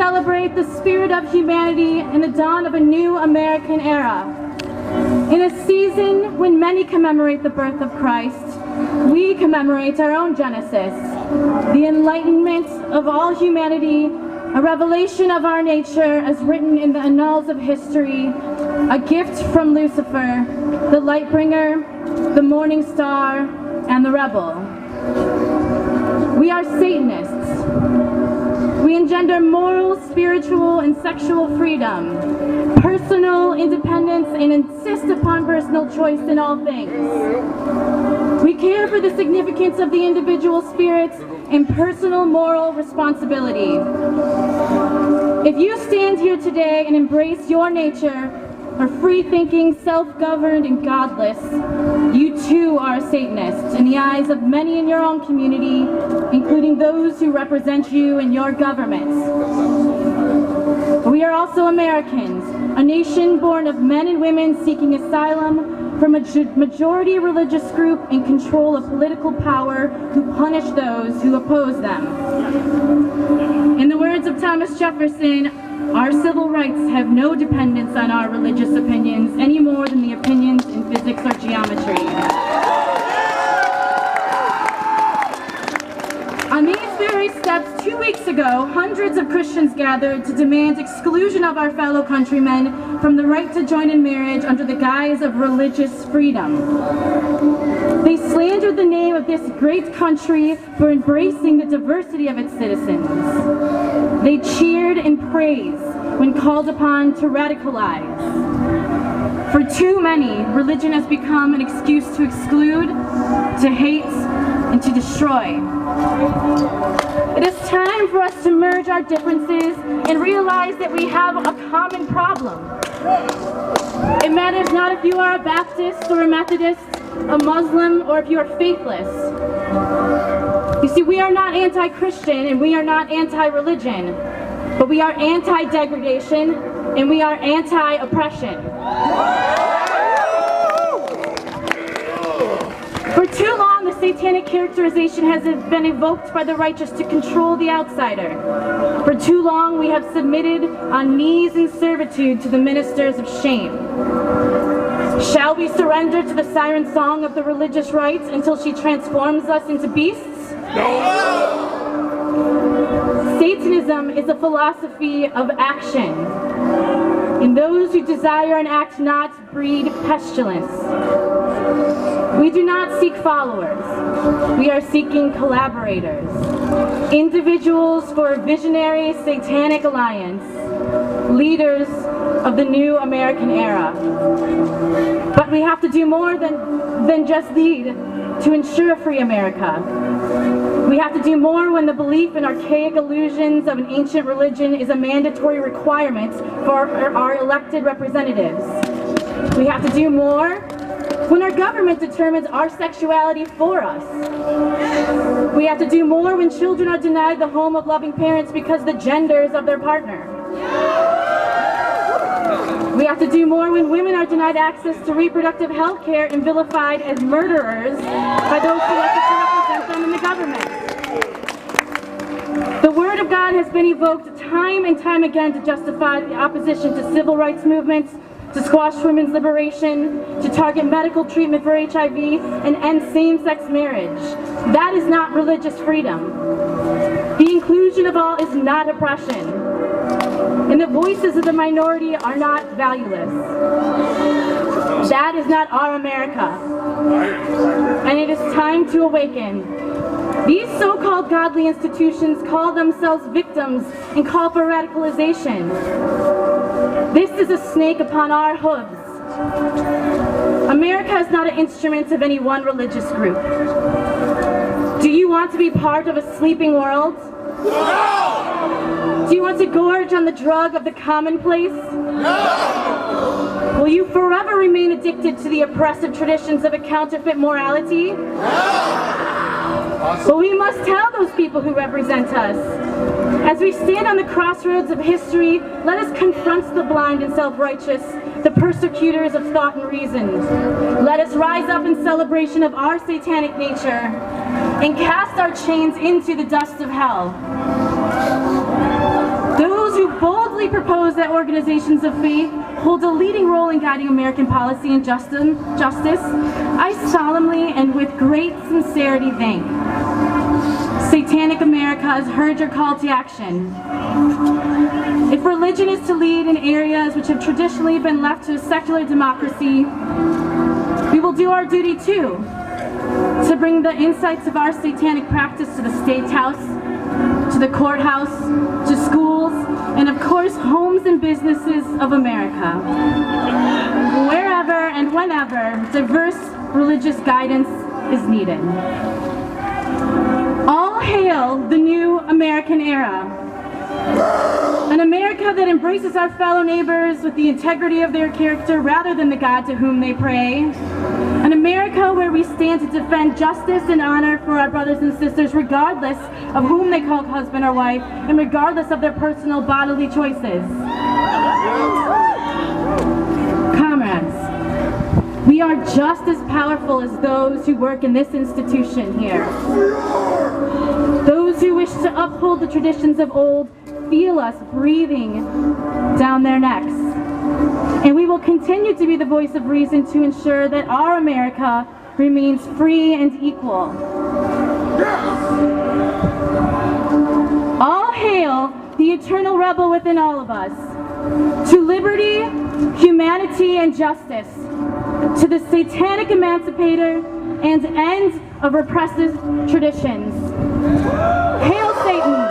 celebrate the spirit of humanity and the dawn of a new American era. In a season when many commemorate the birth of Christ, we commemorate our own Genesis, the enlightenment of all humanity, a revelation of our nature as written in the annals of history, a gift from Lucifer, the light bringer, the morning star, and the rebel. We are Satanists. We engender moral, spiritual, and sexual freedom, personal independence, and insist upon personal choice in all things. We care for the significance of the individual spirit and personal moral responsibility. If you stand here today and embrace your nature, are free-thinking, self-governed, and godless, you too are a Satanist in the eyes of many in your own community, including those who represent you in your governments. We are also Americans, a nation born of men and women seeking asylum from a majority religious group in control of political power who punish those who oppose them. In the words of Thomas Jefferson, our civil rights have no dependence on our religious opinions any more than the opinions in physics or geometry. On these very steps, 2 weeks ago, hundreds of Christians gathered to demand exclusion of our fellow countrymen from the right to join in marriage under the guise of religious freedom. They slandered the name of this great country for embracing the diversity of its citizens. They cheered and praised when called upon to radicalize. For too many, religion has become an excuse to exclude, to hate, and to destroy. It is time for us to merge our differences and realize that we have a common problem. It matters not if you are a Baptist or a Methodist, a Muslim, or if you are faithless. You see, we are not anti-Christian and we are not anti-religion, but we are anti-degradation and we are anti-oppression. For too long, the satanic characterization has been evoked by the righteous to control the outsider. For too long, we have submitted on knees in servitude to the ministers of shame. Shall we surrender to the siren song of the religious right until she transforms us into beasts? No! Satanism is a philosophy of action, and those who desire and act not breed pestilence. We do not seek followers. We are seeking collaborators, individuals for a visionary satanic alliance, leaders of the new American era. But we have to do more than just lead to ensure a free America. We have to do more when the belief in archaic illusions of an ancient religion is a mandatory requirement for our elected representatives. We have to do more when our government determines our sexuality for us. We have to do more when children are denied the home of loving parents because the genders of their partner. We have to do more when women are denied access to reproductive health care and vilified as murderers by those selected to represent them in the government. The Word of God has been evoked time and time again to justify the opposition to civil rights movements, to squash women's liberation, to target medical treatment for HIV, and end same-sex marriage. That is not religious freedom. The inclusion of all is not oppression. And the voices of the minority are not valueless. That is not our America. And it is time to awaken. These so-called godly institutions call themselves victims and call for radicalization. This is a snake upon our hooves. America is not an instrument of any one religious group. Do you want to be part of a sleeping world? No! Do you want to gorge on the drug of the commonplace? No! Will you forever remain addicted to the oppressive traditions of a counterfeit morality? No! But we must tell those people who represent us. As we stand on the crossroads of history, let us confront the blind and self-righteous, the persecutors of thought and reason. Let us rise up in celebration of our satanic nature and cast our chains into the dust of hell. Those who shows that organizations of faith hold a leading role in guiding American policy and justice, I solemnly and with great sincerity thank Satanic America has heard your call to action. If religion is to lead in areas which have traditionally been left to a secular democracy, we will do our duty too, to bring the insights of our satanic practice to the State House, to the courthouse, to schools, and of course homes and businesses of America. Wherever and whenever diverse religious guidance is needed. All hail the new American era. An America that embraces our fellow neighbors with the integrity of their character rather than the God to whom they pray. An America where we stand to defend justice and honor for our brothers and sisters regardless of whom they call husband or wife and regardless of their personal bodily choices. Comrades, we are just as powerful as those who work in this institution here. Those who wish to uphold the traditions of old feel us breathing down their necks. And we will continue to be the voice of reason to ensure that our America remains free and equal. All hail the eternal rebel within all of us. To liberty, humanity, and justice. To the satanic emancipator and end of repressive traditions. Hail Satan!